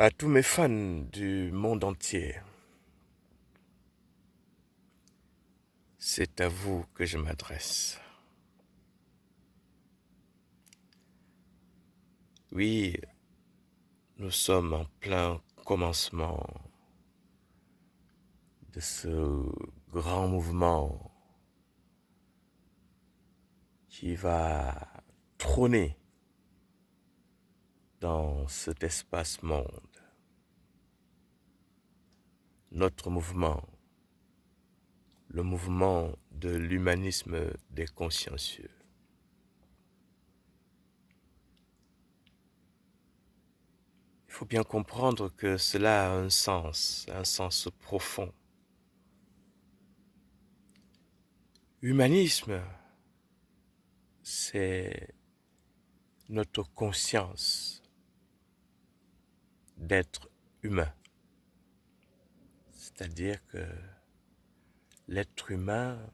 À tous mes fans du monde entier, c'est à vous que je m'adresse. Oui, nous sommes en plein commencement de ce grand mouvement qui va trôner dans cet espace monde. Notre mouvement, le mouvement de l'humanisme des consciencieux. Il faut bien comprendre que cela a un sens profond. Humanisme, c'est notre conscience d'être humain. C'est-à-dire que l'être humain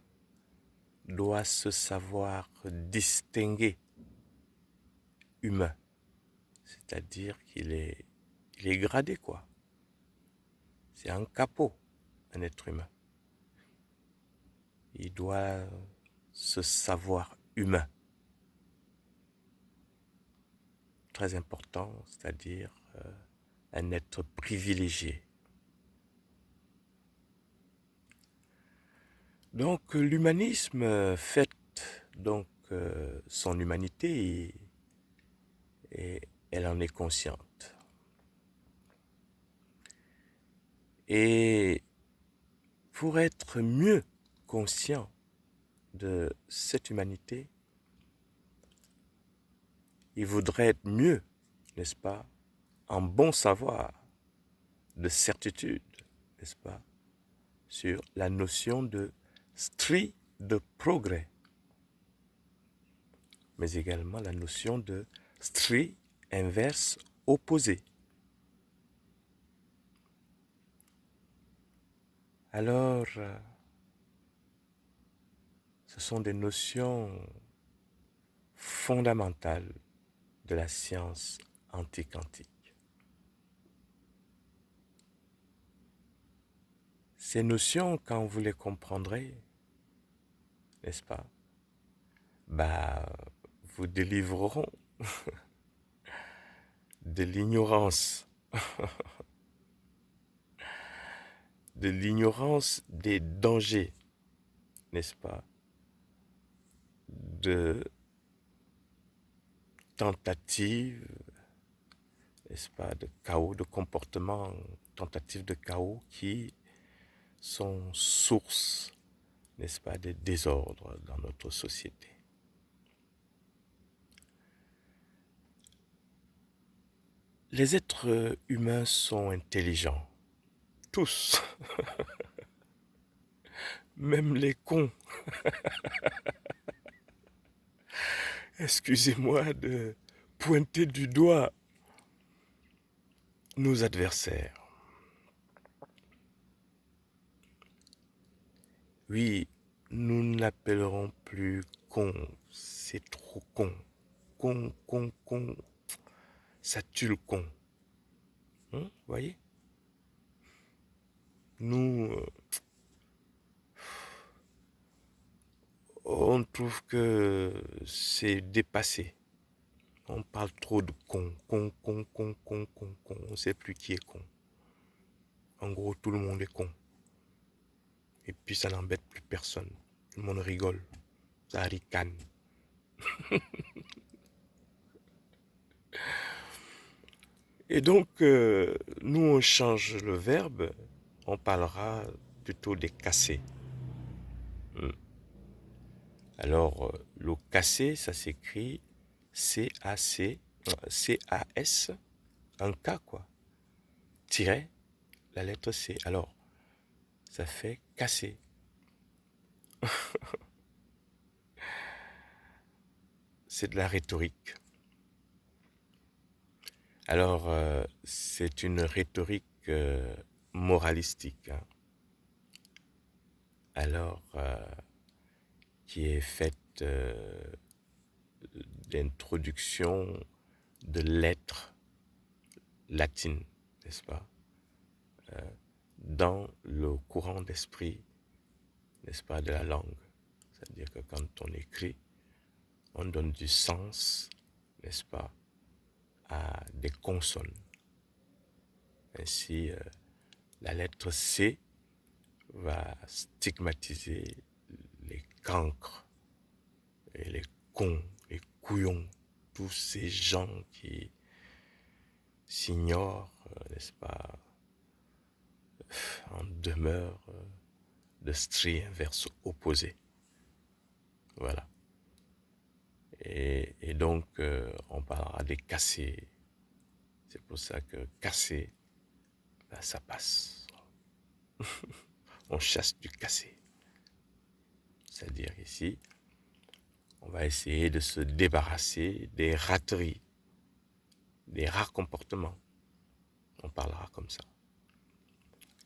doit se savoir distinguer humain. C'est-à-dire qu'il est gradé, quoi. C'est un capot, un être humain. Il doit se savoir humain. Très important, c'est-à-dire un être privilégié. Donc l'humanisme fête donc son humanité et elle en est consciente. Et pour être mieux conscient de cette humanité, il voudrait être mieux, n'est-ce pas, en bon savoir, de certitude, n'est-ce pas, sur la notion de stri de progrès, mais également la notion de stri inverse opposé. Alors, ce sont des notions fondamentales de la science antiquantique. Ces notions, quand vous les comprendrez, n'est-ce pas, vous délivreront de l'ignorance, de l'ignorance des dangers, n'est-ce pas, de tentatives, n'est-ce pas, de chaos, de comportements, tentatives de chaos qui sont source, n'est-ce pas, de désordre dans notre société. Les êtres humains sont intelligents, tous, même les cons. Excusez-moi de pointer du doigt nos adversaires. Oui, nous n'appellerons plus con, c'est trop con. Con, ça tue le con. Vous voyez? Nous, on trouve que c'est dépassé. On parle trop de con. On ne sait plus qui est con. En gros, tout le monde est con. Et puis ça n'embête plus personne. Tout le monde rigole. Ça ricane. Et donc, nous, on change le verbe. On parlera plutôt des cassés. Alors, le cassé, ça s'écrit C-A-C, C-A-S, un K, quoi. Tiret la lettre C. Alors, ça fait casser. C'est de la rhétorique. Alors, c'est une rhétorique moralistique. Hein. Alors, qui est faite d'introduction de lettres latines. n'est-ce pas, dans le courant d'esprit, n'est-ce pas, de la langue. C'est-à-dire que quand on écrit, on donne du sens, n'est-ce pas, à des consonnes. Ainsi, la lettre C va stigmatiser les cancres et les cons, les couillons, tous ces gens qui s'ignorent, n'est-ce pas, en demeure de stries inverses opposées. Voilà. Et donc, on parlera des cassés. C'est pour ça que casser, ben, ça passe. On chasse du cassé. C'est-à-dire ici, on va essayer de se débarrasser des rateries, des rares comportements. On parlera comme ça.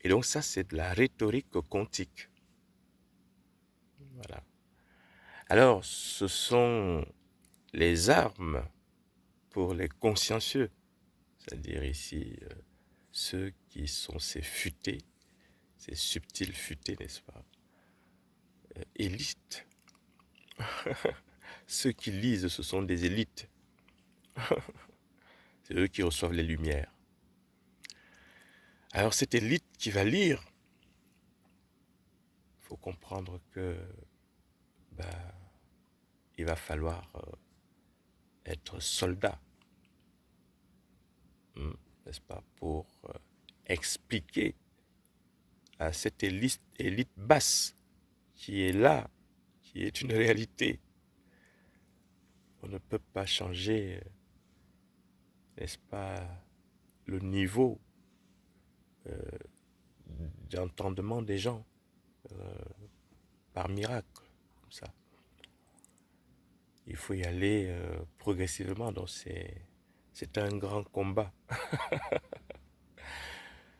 Et donc ça, c'est de la rhétorique quantique. Voilà. Alors, ce sont les armes pour les consciencieux. C'est-à-dire ici, ceux qui sont ces futés, ces subtils futés, n'est-ce pas, élites. Ceux qui lisent, ce sont des élites. C'est eux qui reçoivent les lumières. Alors cette élite qui va lire, il faut comprendre que il va falloir être soldat, n'est-ce pas, pour expliquer à cette élite basse qui est là, qui est une réalité. On ne peut pas changer, n'est-ce pas, le niveau d'entendement des gens par miracle, comme ça. Il faut y aller progressivement, donc c'est un grand combat.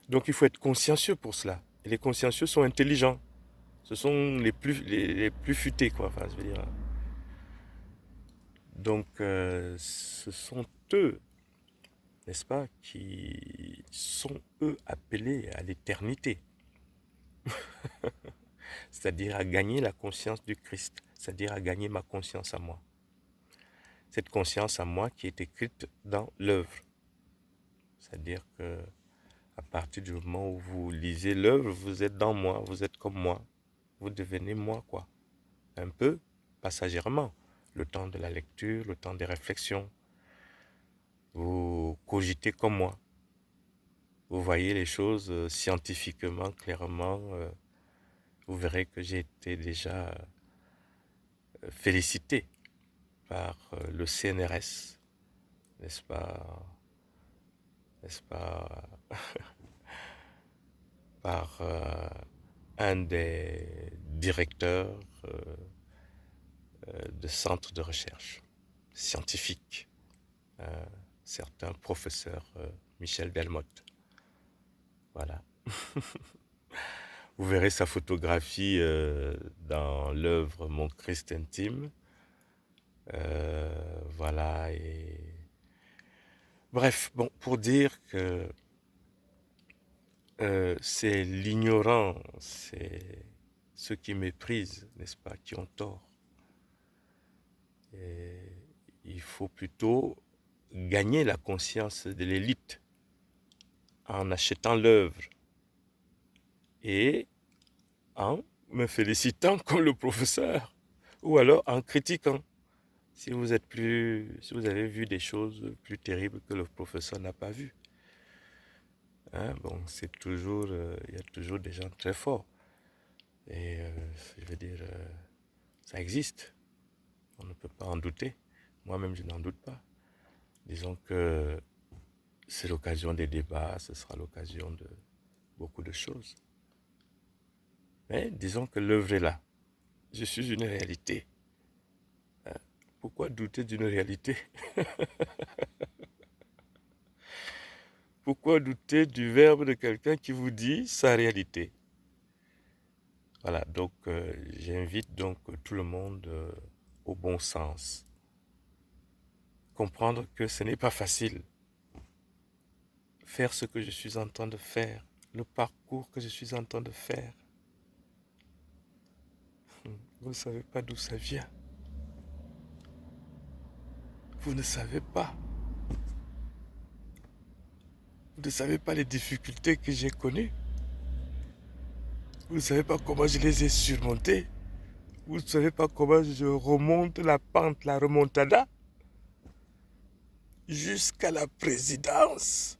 Donc il faut être consciencieux pour cela. Et les consciencieux sont intelligents. Ce sont les plus futés, quoi. Enfin, je veux dire. Donc ce sont eux, n'est-ce pas, qui sont eux appelés à l'éternité. C'est-à-dire à gagner la conscience du Christ. C'est-à-dire à gagner ma conscience à moi. Cette conscience à moi qui est écrite dans l'œuvre. C'est-à-dire que à partir du moment où vous lisez l'œuvre, vous êtes dans moi, vous êtes comme moi. Vous devenez moi, quoi. Un peu passagèrement. Le temps de la lecture, le temps des réflexions. Vous cogitez comme moi. Vous voyez les choses scientifiquement, clairement. Vous verrez que j'ai été déjà félicité par le CNRS, n'est-ce pas, par un des directeurs de centres de recherche scientifique, certain professeur Michel Delmotte. Voilà. Vous verrez sa photographie dans l'œuvre Mon Christ intime. Voilà. Et bref, bon, pour dire que c'est l'ignorant, c'est ceux qui méprisent, n'est-ce pas, qui ont tort. Et il faut plutôt gagner la conscience de l'élite en achetant l'œuvre et en me félicitant comme le professeur ou alors en critiquant. Si vous avez vu des choses plus terribles que le professeur n'a pas vues. Hein, bon, c'est toujours, il y a toujours des gens très forts. Et je veux dire, ça existe. On ne peut pas en douter. Moi-même, je n'en doute pas. Disons que c'est l'occasion des débats, ce sera l'occasion de beaucoup de choses. Mais disons que l'œuvre est là. Je suis une réalité. Pourquoi douter d'une réalité? Pourquoi douter du verbe de quelqu'un qui vous dit sa réalité? Voilà, donc j'invite donc tout le monde au bon sens. Comprendre que ce n'est pas facile. faire ce que je suis en train de faire, le parcours que je suis en train de faire. Vous ne savez pas d'où ça vient. Vous ne savez pas. Vous ne savez pas les difficultés que j'ai connues. Vous ne savez pas comment je les ai surmontées. Vous ne savez pas comment je remonte la pente, la remontada, jusqu'à la présidence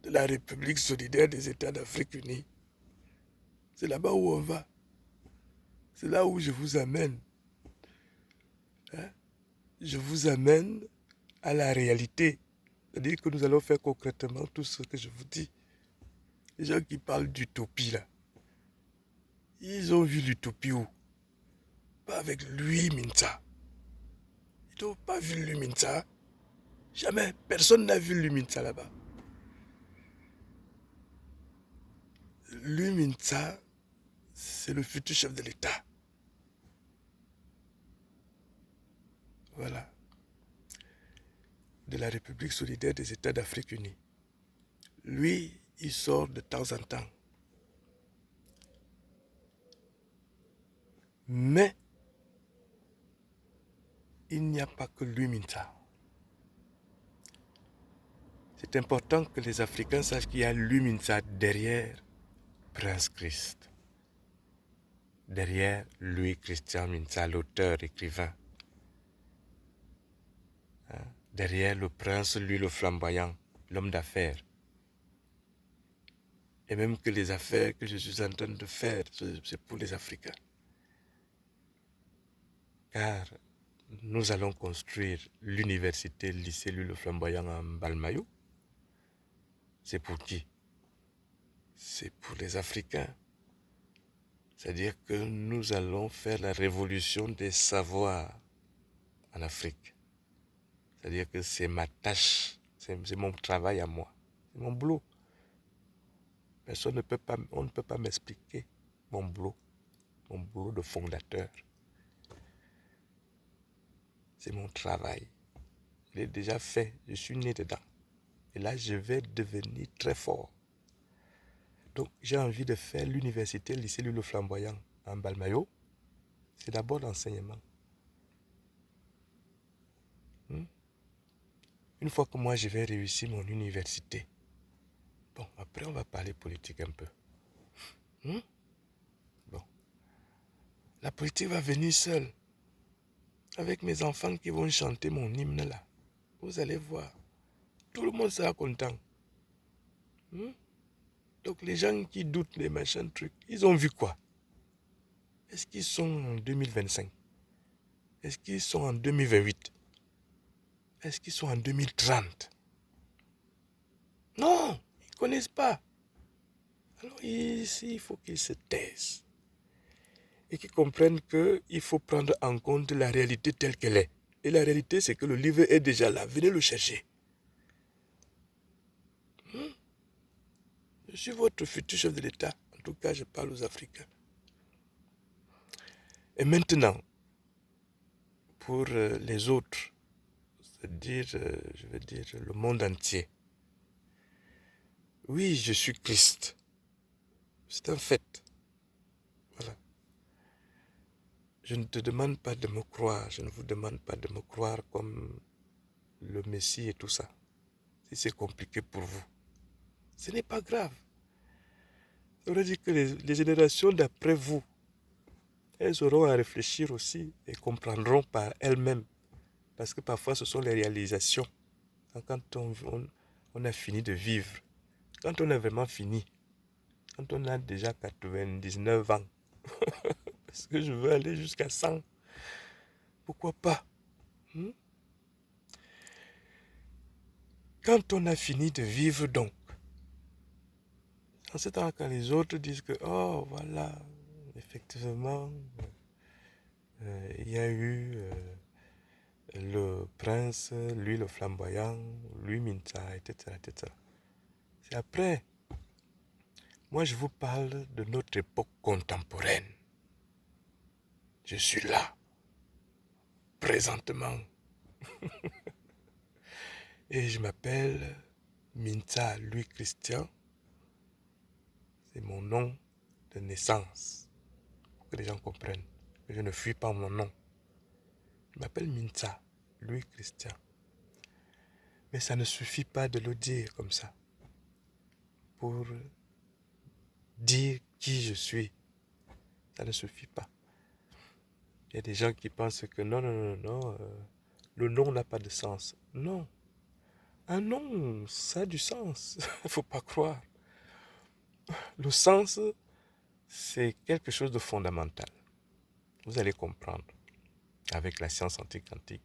de la République solidaire des États d'Afrique unie. C'est là-bas où on va. C'est là où je vous amène. Hein? Je vous amène à la réalité. C'est-à-dire que nous allons faire concrètement tout ce que je vous dis. Les gens qui parlent d'utopie là, ils ont vu l'utopie où? Pas avec lui, Minta. Ils n'ont pas vu lui, Minta. Jamais. Personne n'a vu lui, Minta là-bas. Lui, Minta, c'est le futur chef de l'État. Voilà. De la République solidaire des États d'Afrique unie. Lui, il sort de temps en temps. Mais, il n'y a pas que lui, Minta. C'est important que les Africains sachent qu'il y a lui, Minta, derrière Prince Christ. Derrière Louis Christian Minta, l'auteur, écrivain. Hein? Derrière le prince, lui le flamboyant, l'homme d'affaires. Et même que les affaires que je suis en train de faire, c'est pour les Africains. Car nous allons construire l'université, le lycée, lui le flamboyant en Balmayo. C'est pour qui? C'est pour les Africains. C'est-à-dire que nous allons faire la révolution des savoirs en Afrique. C'est-à-dire que c'est ma tâche, c'est mon travail à moi, c'est mon boulot. On ne peut pas m'expliquer mon boulot de fondateur. C'est mon travail. Je l'ai déjà fait, je suis né dedans. Et là, je vais devenir très fort. Donc, j'ai envie de faire l'université, le lycée le flamboyant en Balmayo. C'est d'abord l'enseignement. Une fois que moi, je vais réussir mon université, bon, après, on va parler politique un peu. Bon. La politique va venir seule. Avec mes enfants qui vont chanter mon hymne là. Vous allez voir. Tout le monde sera content. Donc les gens qui doutent les machins trucs, ils ont vu quoi? Est-ce qu'ils sont en 2025? Est-ce qu'ils sont en 2028? Est-ce qu'ils sont en 2030? Non, ils ne connaissent pas. Alors ici, il faut qu'ils se taisent. Et qu'ils comprennent qu'il faut prendre en compte la réalité telle qu'elle est. Et la réalité, c'est que le livre est déjà là. Venez le chercher. Je suis votre futur chef de l'État. En tout cas, je parle aux Africains. Et maintenant, pour les autres, c'est-à-dire, je veux dire, le monde entier. Oui, je suis Christ. C'est un fait. Voilà. Je ne te demande pas de me croire. Je ne vous demande pas de me croire comme le Messie et tout ça. Si c'est compliqué pour vous, ce n'est pas grave. Ça veut dire que les générations d'après vous, elles auront à réfléchir aussi et comprendront par elles-mêmes. Parce que parfois, ce sont les réalisations. Quand on a fini de vivre, quand on a vraiment fini, quand on a déjà 99 ans, parce que je veux aller jusqu'à 100, pourquoi pas? Quand on a fini de vivre donc, en ce temps, quand les autres disent que, oh voilà, effectivement, il y a eu le prince, lui le flamboyant, lui Minta, etc., etc. C'est après. Moi, je vous parle de notre époque contemporaine. Je suis là, présentement. Et je m'appelle Mintza Louis Christian, c'est mon nom de naissance. Pour que les gens comprennent que je ne fuis pas mon nom. Je m'appelle Mintza Louis Christian. Mais ça ne suffit pas de le dire comme ça. Pour dire qui je suis, ça ne suffit pas. Il y a des gens qui pensent que non, le nom n'a pas de sens. Non. Un nom, ça a du sens. Il ne faut pas croire. Le sens, c'est quelque chose de fondamental. Vous allez comprendre, avec la science antiquantique,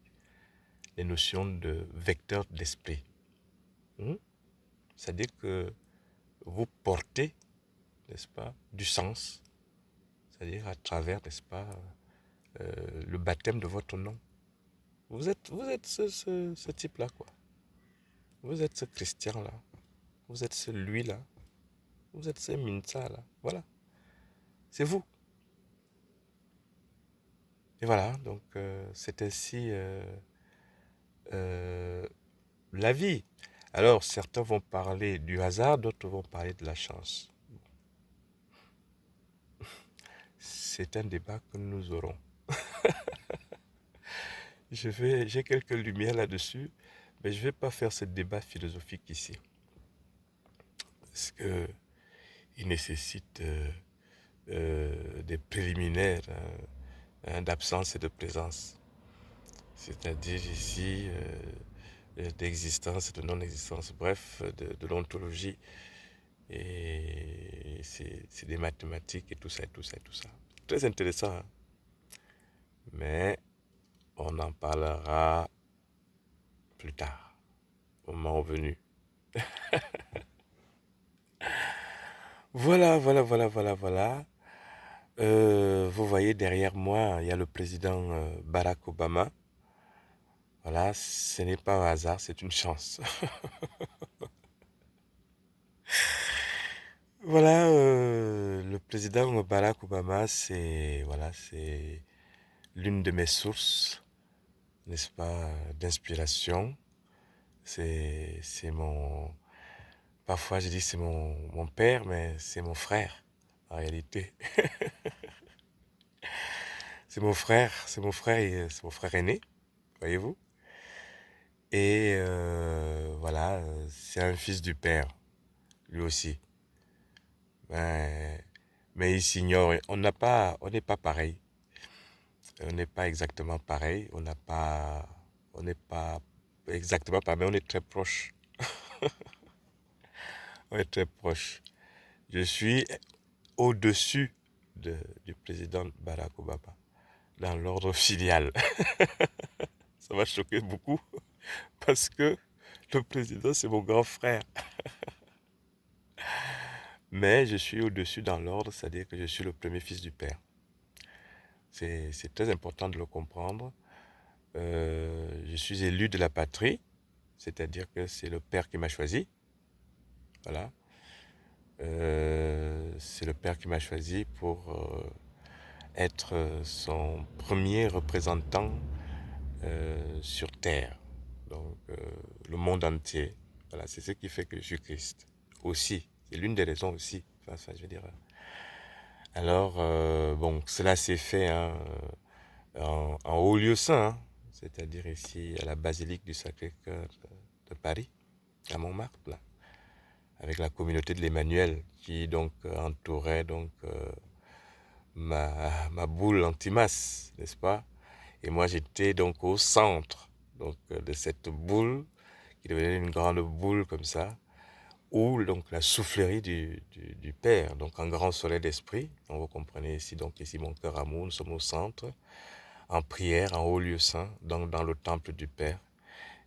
les notions de vecteur d'esprit. C'est-à-dire que vous portez, n'est-ce pas, du sens, c'est-à-dire à travers, n'est-ce pas, le baptême de votre nom. Vous êtes ce type-là, quoi. Vous êtes ce Christian-là. Vous êtes celui-là. Vous êtes ce Mintza-là. Voilà. C'est vous. Et voilà, donc c'est ainsi la vie. Alors, certains vont parler du hasard, d'autres vont parler de la chance. C'est un débat que nous aurons. J'ai quelques lumières là-dessus, mais je ne vais pas faire ce débat philosophique ici. Parce qu'il nécessite des préliminaires d'absence et de présence. C'est-à-dire ici d'existence et de non-existence, bref, de l'ontologie. Et c'est des mathématiques et tout ça, et tout ça, et tout ça. Très intéressant, hein? Mais on en parlera plus tard, au moment venu. Voilà. Vous voyez derrière moi, il y a le président Barack Obama. Voilà, ce n'est pas un hasard, c'est une chance. Voilà, le président Barack Obama, c'est l'une de mes sources, n'est-ce pas, d'inspiration. C'est mon, parfois je dis c'est mon père, mais c'est mon frère, en réalité. C'est mon frère aîné, voyez-vous. Et voilà, c'est un fils du père, lui aussi. Mais il s'ignore, on n'est pas pareil. On n'est pas exactement pareil, on n'est pas exactement pareil, mais on est très proche. On est très proche. Je suis au-dessus du président Barack Obama, dans l'ordre filial. Ça va choquer beaucoup, parce que le président, c'est mon grand frère. Mais je suis au-dessus dans l'ordre, c'est-à-dire que je suis le premier fils du père. C'est très important de le comprendre. Je suis élu de la patrie, c'est-à-dire que c'est le père qui m'a choisi. Voilà. C'est le père qui m'a choisi pour être son premier représentant sur Terre. Donc, le monde entier. Voilà, c'est ce qui fait que je suis Christ. Aussi, c'est l'une des raisons aussi. Enfin, je veux dire. Alors, bon, cela s'est fait en haut lieu saint, hein, c'est-à-dire ici à la basilique du Sacré-Cœur de Paris, à Montmartre, là, avec la communauté de l'Emmanuel qui donc entourait donc ma boule anti-masse, n'est-ce pas? Et moi j'étais donc au centre donc de cette boule qui devenait une grande boule comme ça, où donc la soufflerie du Père, donc un grand soleil d'esprit. Donc vous comprenez ici, donc ici mon cœur amour, nous sommes au centre, en prière, en haut lieu saint, donc dans le temple du Père.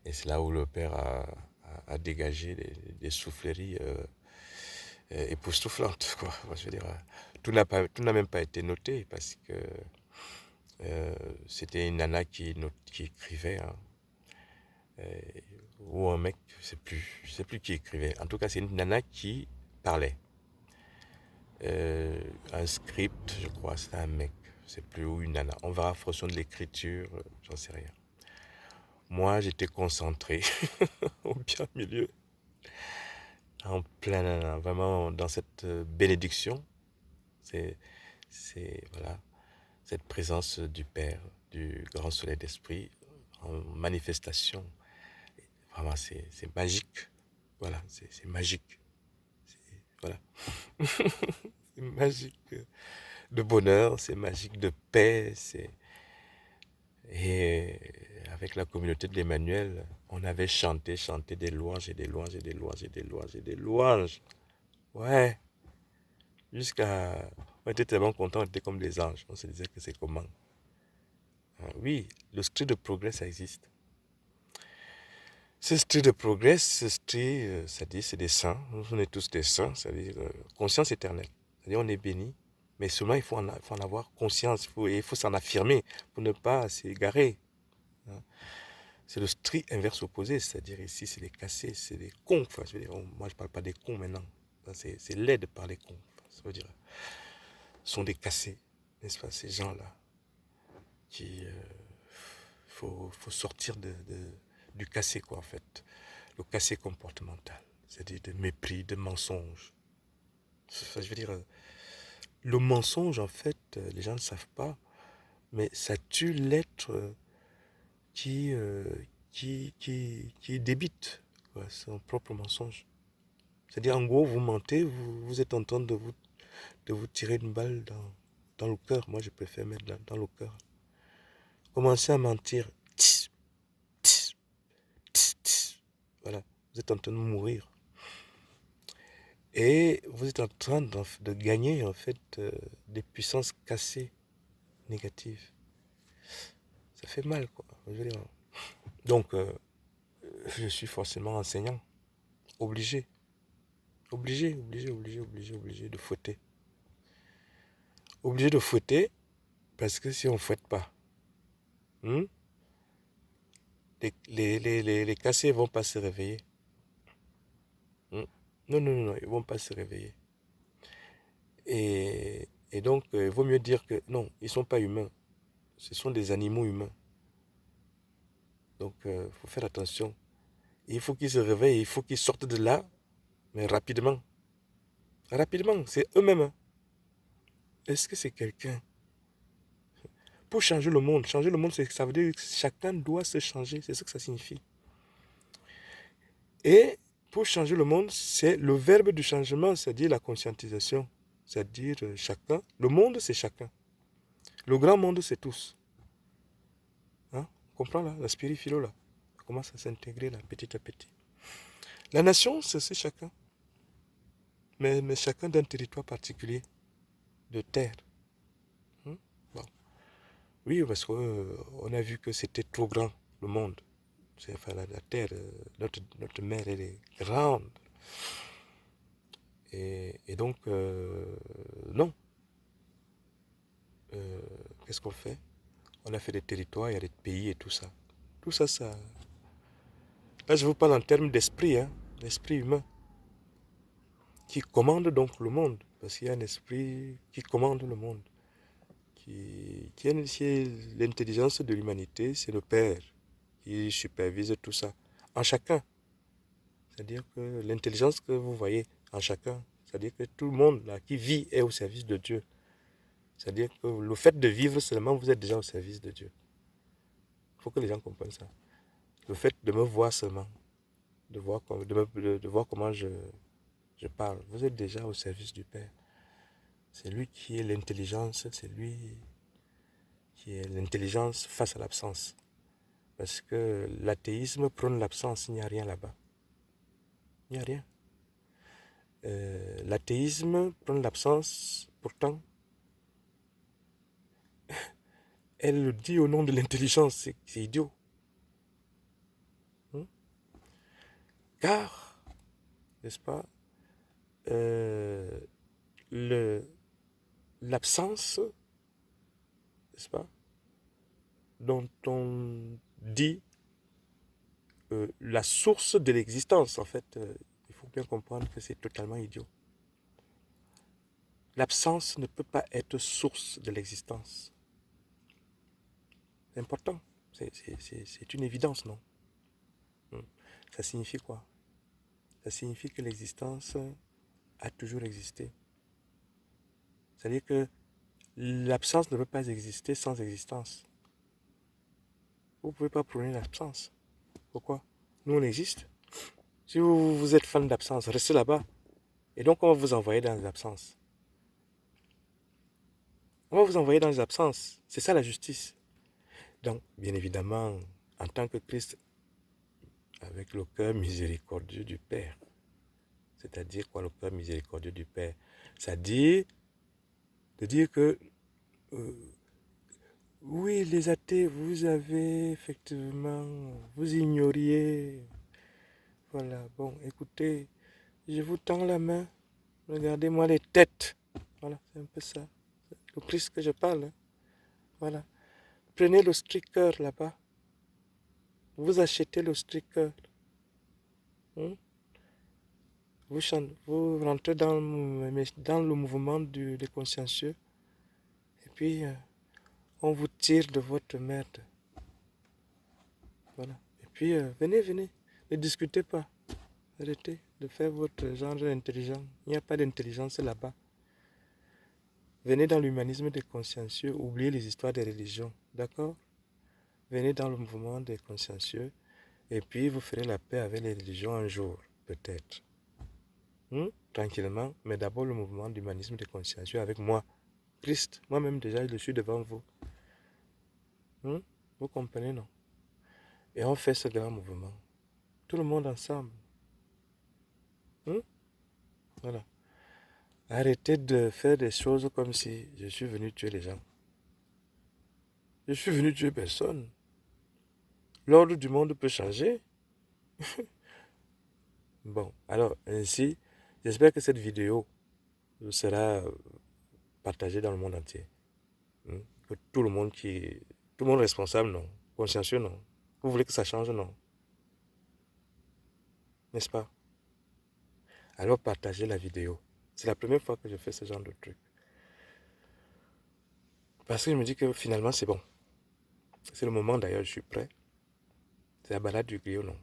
Et c'est là où le Père a dégagé des souffleries époustouflantes, quoi. Je veux dire, tout n'a même pas été noté parce que c'était une nana qui écrivait, hein, ou un mec, je sais plus qui écrivait. En tout cas, c'est une nana qui parlait. Un script, je crois, c'était un mec, je sais plus, ou une nana. On verra en fonction de l'écriture, j'en sais rien. Moi, j'étais concentré au bien milieu. En plein, vraiment dans cette bénédiction. C'est voilà, cette présence du Père, du grand soleil d'esprit en manifestation. Vraiment, c'est magique. Voilà, c'est magique. Voilà. C'est magique de bonheur, c'est magique de paix. Et avec la communauté de l'Emmanuel, on avait chanté des louanges et des louanges et des louanges et des louanges et des louanges. Ouais. Jusqu'à... On était tellement contents, on était comme des anges. On se disait que c'est comment. Oui, le style de progrès, ça existe. Ce style de progrès, ce style, c'est-à-dire c'est des saints. On est tous des saints, c'est-à-dire conscience éternelle. C'est-à-dire on est béni, mais seulement il faut en avoir conscience, il faut s'en affirmer pour ne pas s'égarer. C'est le strict inverse opposé, c'est-à-dire ici c'est les cassés, c'est les cons. Enfin, je veux dire, moi je ne parle pas des cons maintenant. C'est laid de parler cons. Ça veut dire, ce sont des cassés, n'est-ce pas, ces gens-là qui faut sortir du cassé, quoi, en fait. Le cassé comportemental, c'est-à-dire de mépris, de mensonge. Je veux dire, le mensonge, en fait, les gens ne savent pas, mais ça tue l'être qui, qui débite son propre mensonge. C'est-à-dire, en gros, vous mentez, vous êtes en train de vous tirer une balle dans le cœur. Moi, je préfère mettre dans le cœur. Commencez à mentir. Tss, tss, tss, tss. Voilà, vous êtes en train de mourir. Et vous êtes en train de gagner, en fait, des puissances cassées, négatives. Ça fait mal, quoi. Je veux dire. Donc, je suis forcément enseignant. Obligé. Obligé de fouetter. Obligé de fouetter, parce que si on ne fouette pas, les cassés ne vont pas se réveiller. Non, non, non, non, ils ne vont pas se réveiller. Et donc, il vaut mieux dire que non, ils ne sont pas humains. Ce sont des animaux humains. Donc, il faut faire attention. Il faut qu'ils se réveillent, il faut qu'ils sortent de là, mais rapidement. Rapidement, c'est eux-mêmes. Hein. Est-ce que c'est quelqu'un? Pour changer le monde, ça veut dire que chacun doit se changer. C'est ce que ça signifie. Et pour changer le monde, c'est le verbe du changement, c'est-à-dire la conscientisation. C'est-à-dire chacun. Le monde, c'est chacun. Le grand monde, c'est tous. Hein? On comprend là, la spirifilo là. Commence à s'intégrer là, petit à petit. La nation, c'est chacun. Mais chacun d'un territoire particulier, de terre. Bon. Oui, parce qu'on a vu que c'était trop grand, le monde. Enfin, la terre, notre mer, elle est grande. Et donc, non. Qu'est-ce qu'on fait? On a fait des territoires, il y a des pays et tout ça. Tout ça, ça... Là, je vous parle en termes d'esprit, hein, l'esprit humain, qui commande donc le monde. Parce qu'il y a un esprit qui commande le monde. Qui est l'intelligence de l'humanité, c'est le Père qui supervise tout ça. En chacun. C'est-à-dire que l'intelligence que vous voyez en chacun, c'est-à-dire que tout le monde là qui vit est au service de Dieu. C'est-à-dire que le fait de vivre seulement, vous êtes déjà au service de Dieu. Il faut que les gens comprennent ça. Le fait de me voir seulement, de voir comment je parle, vous êtes déjà au service du Père. C'est lui qui est l'intelligence, c'est lui qui est l'intelligence face à l'absence. Parce que l'athéisme prône l'absence, il n'y a rien là-bas. Il n'y a rien. L'athéisme prône l'absence, pourtant, elle le dit au nom de l'intelligence, c'est idiot. Car, n'est-ce pas, l'absence, n'est-ce pas, dont on dit la source de l'existence, en fait, il faut bien comprendre que c'est totalement idiot. L'absence ne peut pas être source de l'existence. C'est important, c'est une évidence, non? Ça signifie quoi? ça signifie que l'existence a toujours existé. C'est-à-dire que l'absence ne peut pas exister sans existence. Vous ne pouvez pas prôner l'absence. Pourquoi? Nous, on existe. Si vous êtes fan d'absence, restez là-bas. Et donc, on va vous envoyer dans les absences. On va vous envoyer dans les absences. C'est ça la justice. Donc, bien évidemment, en tant que Christ, avec le cœur miséricordieux du Père. C'est-à-dire quoi, le cœur miséricordieux du Père? C'est-à-dire de dire que, oui, les athées, vous avez effectivement, vous ignoriez. Voilà, bon, écoutez, je vous tends la main. Regardez-moi les têtes. Voilà, c'est un peu ça. Le Christ que je parle. Hein. Voilà. Prenez le stricker là-bas. Vous achetez le stricker. Hein? Vous rentrez dans le mouvement des consciencieux. Et puis, on vous tire de votre merde. Voilà. Et puis, venez. Ne discutez pas. Arrêtez de faire votre genre intelligent. Il n'y a pas d'intelligence là-bas. Venez dans l'humanisme des consciencieux. Oubliez les histoires des religions. D'accord? Venez dans le mouvement des consciencieux. Et puis, vous ferez la paix avec les religions un jour, peut-être. Tranquillement. Mais d'abord, le mouvement d'humanisme des consciencieux avec moi. Christ. Moi-même, déjà, je suis devant vous. Vous comprenez, non? Et on fait ce grand mouvement. Tout le monde ensemble. Voilà. Arrêtez de faire des choses comme si je suis venu tuer les gens. Je suis venu tuer personne. L'ordre du monde peut changer. Bon, alors, ainsi, j'espère que cette vidéo sera partagée dans le monde entier. Que tout le monde responsable, non. Consciencieux, non. Vous voulez que ça change, non. N'est-ce pas? Alors partagez la vidéo. C'est la première fois que je fais ce genre de truc. Parce que je me dis que finalement, c'est bon. C'est le moment d'ailleurs, je suis prêt. C'est la balade du griot, non.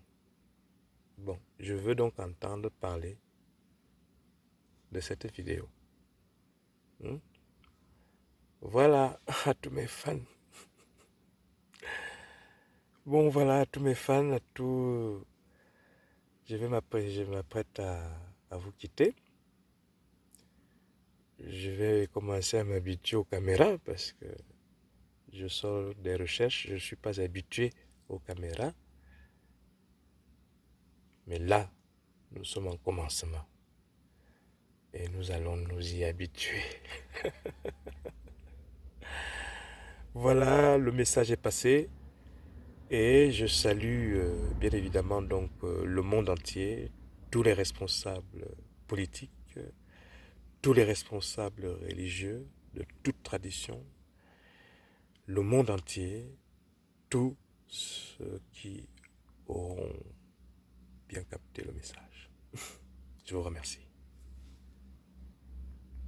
Bon, je veux donc entendre parler de cette vidéo. Voilà à tous mes fans. Bon, voilà à tous mes fans, à tous... Je m'apprête à vous quitter. Je vais commencer à m'habituer aux caméras parce que je sors des recherches, je ne suis pas habitué aux caméras. Mais là, nous sommes en commencement. Et nous allons nous y habituer. Voilà, le message est passé. Et je salue bien évidemment donc le monde entier, tous les responsables politiques, tous les responsables religieux de toute tradition, le monde entier, tous ceux qui auront bien capté le message. Je vous remercie.